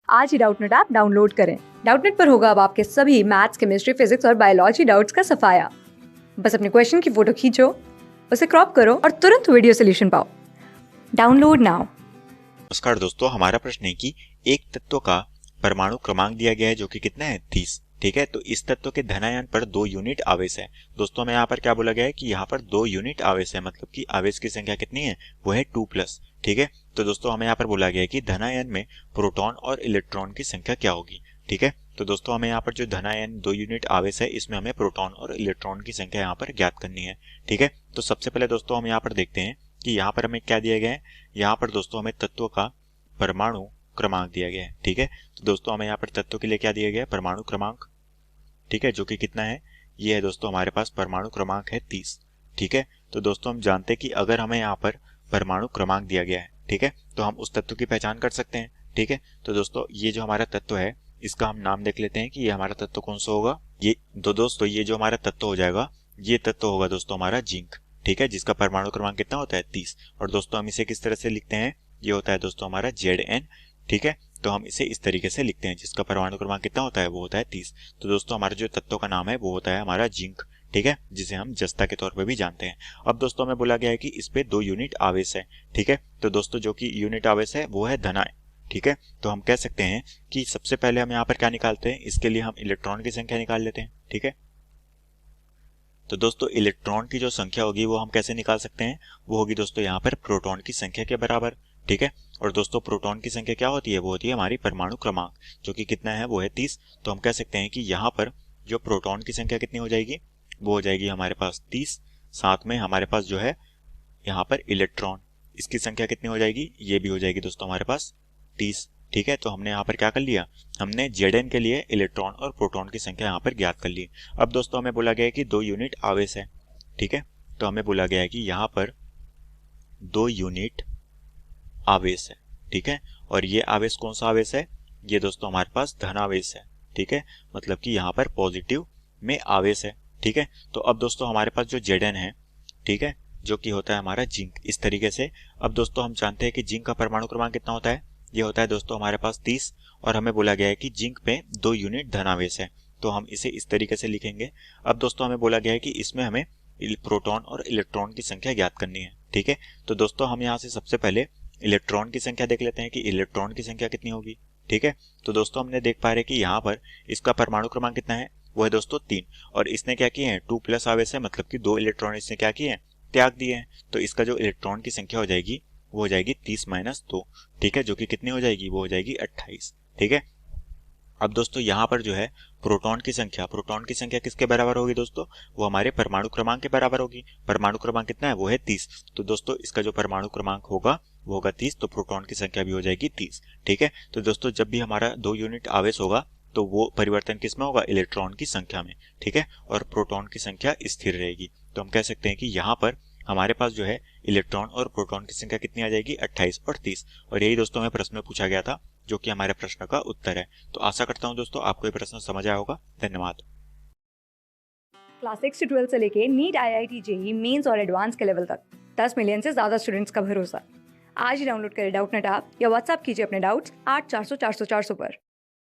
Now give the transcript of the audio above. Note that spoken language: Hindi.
आज ही डाउटनेट ऐप डाउनलोड करें। डाउटनेट पर होगा अब आपके सभी मैथ्स, केमिस्ट्री, फिजिक्स और बायोलॉजी डाउट्स का सफाया। बस अपने क्वेश्चन की फोटो खींचो, उसे क्रॉप करो और तुरंत वीडियो सोल्यूशन पाओ। Download now. नमस्कार दोस्तों, हमारा प्रश्न है कि एक तत्व का परमाणु क्रमांक दिया गया है जो कि कितना है 30। ठीक है, तो इस तत्व के धनायन पर 2 यूनिट आवेश है। दोस्तों हमें यहाँ पर क्या बोला गया है कि यहाँ पर 2 यूनिट आवेश है, मतलब कि आवेश की संख्या कितनी है, वो है 2+। ठीक है, तो दोस्तों हमें यहाँ पर बोला गया है कि धनायन में प्रोटॉन और इलेक्ट्रॉन की संख्या क्या होगी। ठीक है, तो दोस्तों हमें यहाँ पर जो धनायन 2 यूनिट आवेश है, इसमें हमें प्रोटॉन और इलेक्ट्रॉन की संख्या यहाँ पर ज्ञात करनी है। ठीक है, तो सबसे पहले दोस्तों हम यहाँ पर देखते हैं कि यहाँ पर हमें क्या दिया गया है। यहाँ पर दोस्तों हमें तत्व का परमाणु क्रमांक दिया गया है। ठीक है, तो दोस्तों हमें यहाँ पर तत्व के लिए क्या दिया गया है, परमाणु क्रमांक। ठीक है, जो कि कितना है, ये है दोस्तों हमारे पास परमाणु क्रमांक है 30। ठीक है, तो दोस्तों हम जानते हैं कि अगर हमें यहाँ पर परमाणु क्रमांक दिया गया है, ठीक है, तो हम उस तत्व की पहचान कर सकते हैं। ठीक है, तो दोस्तों ये जो हमारा तत्व है, इसका हम नाम देख लेते हैं कि ये हमारा तत्व कौन सा होगा। ये दोस्तों ये जो हमारा तत्व हो जाएगा, ये तत्व होगा दोस्तों हमारा जिंक। ठीक है, जिसका परमाणु क्रमांक कितना होता है 30। और दोस्तों हम इसे किस तरह से लिखते हैं, ये होता है दोस्तों हमारा Zn। ठीक है, तो हम इसे इस तरीके से लिखते हैं, जिसका परमाणु क्रमांक कितना होता है, वो होता है 30। तो दोस्तों हमारे जो तत्व का नाम है वो होता है हमारा जिंक। ठीक है, जिसे हम जस्ता के तौर पे भी जानते हैं। अब दोस्तों हमें बोला गया है कि इस पे 2 यूनिट आवेश है। ठीक है, तो दोस्तों जो कि यूनिट आवेश है वो है धनायन। ठीक है, तो हम कह सकते हैं कि सबसे पहले हम यहाँ पर क्या निकालते हैं, इसके लिए हम इलेक्ट्रॉन की संख्या निकाल लेते हैं। ठीक है, तो दोस्तों इलेक्ट्रॉन की जो संख्या होगी वो हम कैसे निकाल सकते हैं, वो होगी दोस्तों यहाँ पर प्रोटॉन की संख्या के बराबर। ठीक है, और दोस्तों प्रोटॉन की संख्या क्या होती है, वो होती है हमारी परमाणु क्रमांक, जो कि कितना है, वो है 30। तो हम कह सकते हैं कि यहाँ पर जो प्रोटॉन की संख्या कितनी हो जाएगी, वो हो जाएगी हमारे पास 30। साथ में हमारे पास जो है यहाँ पर इलेक्ट्रॉन, इसकी संख्या कितनी हो जाएगी, ये भी हो जाएगी दोस्तों हमारे पास 30। ठीक है, तो हमने यहाँ पर क्या कर लिया, हमने Zn के लिए इलेक्ट्रॉन और प्रोटॉन की संख्या यहाँ पर ज्ञात कर ली। अब दोस्तों हमें बोला गया है कि 2 यूनिट आवेश है। ठीक है, तो हमें बोला गया है कि यहाँ पर 2 यूनिट आवेश है। ठीक है, और ये आवेश कौन सा आवेश है, ये दोस्तों हमारे पास धन आवेश है। ठीक है, मतलब कि यहाँ पर पॉजिटिव में आवेश है। ठीक है, तो अब दोस्तों हमारे पास जो Zn है, ठीक है, जो कि होता है हमारा जिंक, इस तरीके से। अब दोस्तों हम जानते हैं कि जिंक का परमाणु क्रमांक कितना होता है, ये होता है दोस्तों हमारे पास 30। और हमें बोला गया है कि जिंक पे 2 यूनिट धनावेश है, तो हम इसे इस तरीके से लिखेंगे। अब दोस्तों हमें बोला गया है कि इसमें हमें प्रोटॉन और इलेक्ट्रॉन की संख्या ज्ञात करनी है। ठीक है, तो दोस्तों हम यहाँ से सबसे पहले इलेक्ट्रॉन की संख्या देख लेते हैं कि इलेक्ट्रॉन की संख्या कितनी होगी। ठीक है, तो दोस्तों हमने देख पा रहे हैं कि यहाँ पर इसका परमाणु क्रमांक कितना है, वो है दोस्तों 3। और इसने क्या किए हैं, 2+ आवेश है, मतलब कि 2 इलेक्ट्रॉन इसने क्या किए हैं, त्याग दिए हैं। तो इसका जो इलेक्ट्रॉन की संख्या हो जाएगी, वो हो जाएगी 30-2। ठीक है, जो कि कितनी हो जाएगी, वो हो जाएगी 28। ठीक है, अब दोस्तों यहाँ पर जो है प्रोटॉन की संख्या किसके बराबर होगी दोस्तों, वो हमारे परमाणु क्रमांक के बराबर होगी। परमाणु क्रमांक कितना है, वो है 30। तो दोस्तों इसका जो परमाणु क्रमांक होगा वो होगा 30, तो प्रोटॉन की संख्या भी हो जाएगी 30। ठीक है, तो दोस्तों जब भी हमारा 2 यूनिट आवेश होगा तो वो परिवर्तन किस में होगा, इलेक्ट्रॉन की संख्या में। ठीक है, और प्रोटॉन की संख्या स्थिर रहेगी। तो हम कह सकते हैं कि यहाँ पर हमारे पास जो है इलेक्ट्रॉन और प्रोटॉन की संख्या कितनी आ जाएगी, 28 और 30। और यही दोस्तों हमें प्रश्न में पूछा गया था, जो कि हमारे प्रश्न का उत्तर है। तो आशा करता हूं दोस्तों आपको ये प्रश्न समझ आया होगा। धन्यवाद। क्लास 6 से 12 से लेके नीट, IIT, JEE मेंस और एडवांस के लेवल तक 10 मिलियन से ज्यादा स्टूडेंट्स का भरोसा। आज ही डाउनलोड करें डाउटनेट ऐप या व्हाट्सएप कीजिए अपने डाउट्स 8400 400 400 पर।